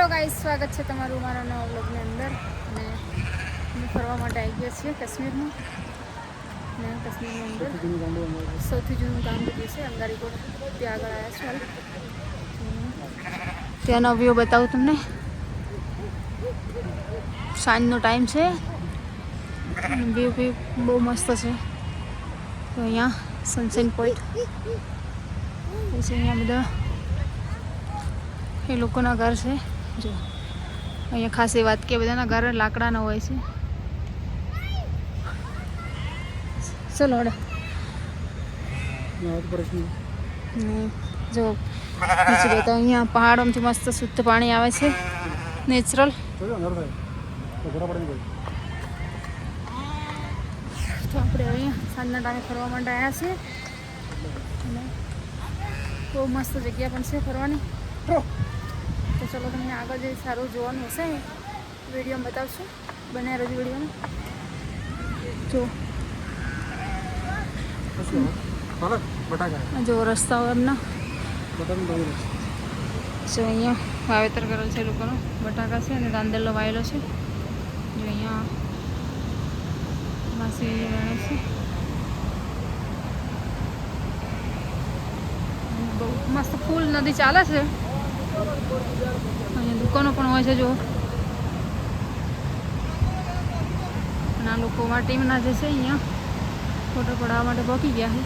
Hello guys, સ્વાગત છે તમારું મારા નવા વ્લોગની અંદર. અને અમે ફરવા માટે આવી ગયા છીએ કાશ્મીરમાં. ને કાશ્મીરની અંદર સૌથી જૂનું ગામ છે અંગારીકોટ. ત્યાં આગળ આવ્યા છે. ત્યાંનો વ્યૂ બતાવું તમને. સાંજનો ટાઈમ છે. વ્યૂ બહુ મસ્ત છે. તો અહીંયા સનસેટ પોઈન્ટ પછી અહીંયા બધા એ લોકોના ઘર છે. જો અહીંયા ખાસ એ વાત કે બધાના ઘર લાકડાના હોય છે. ચલો હડો. જો નીચે તો અહીંયા પહાડોમાંથી મસ્ત શુદ્ધ પાણી આવે છે, નેચરલ. તો આપણે અહીંયા સાંજના ટાઈમે ફરવા માટે આવ્યા છીએ. અને બહુ મસ્ત જગ્યા પણ છે ફરવાની. તો ચલો તમને આગળ જે સારું જોવાનું હશે વિડીયોમાં બતાવશું. બને રહેજો વિડીયોમાં. જો રસ્તાઓ એમના જો અહીંયા વાવેતર કરેલ છે લોકોનો. બટાકા છે અને રાંદેલો વાયેલો છે. જો અહીંયા માસી રહે છે. બહુ મસ્ત ફૂલ નદી ચાલે છે. અહીંયા દુકાનો પણ હોય છે. જો ના લોકો ટીમના જે છે અહીંયા ફોટો પડાવવા માટે પહોંચી ગયા છે.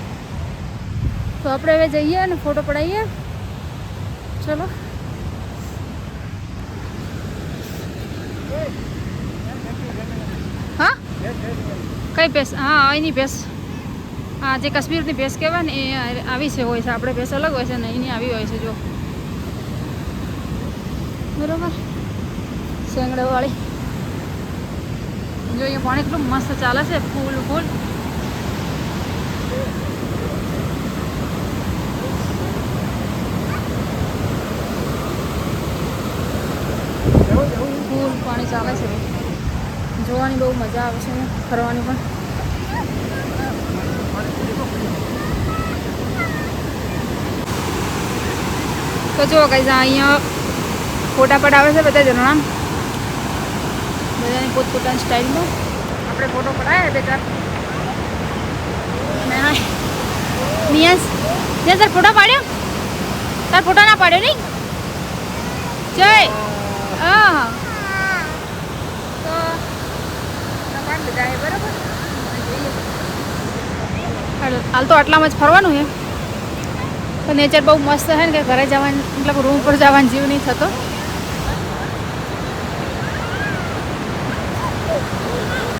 તો આપણે હવે જઈએ અને ફોટો પડાવીએ. ચલો. હા કઈ ભેંસ? હા અહીંની ભેંસ. હા જે કાશ્મીરની ભેંસ કહેવાય ને એ આવી છે હોય છે. આપણે ભેંસ અલગ હોય છે ને એની આવી હોય છે. જો બરોબર શેંગડાવાળી. જો અહીંયા પાણી એટલું મસ્ત ચાલે છે. ફૂલ ફૂલ ફૂલ પાણી ચાલે છે. જોવાની બહુ મજા આવે છે. ફરવાની પણ. તો જો ગાઈઝ અહીંયા ફોટા પડાવે છે બધા જણા. બધાની પોતપોતાની સ્ટાઇલમાં આપણે ફોટો પડાવ્યા બે ચાર. નિયસ તાર ફોટો પાડ્યો? તાર ફોટો ના પાડ્યો નહીં? જય હા તો બધા બરાબર. હાલ તો આટલામાં જ ફરવાનું છે. તો નેચર બહુ મસ્ત છે ને કે ઘરે જવાનું મતલબ રૂમ પર જવાનું જીવ નહીં થતો.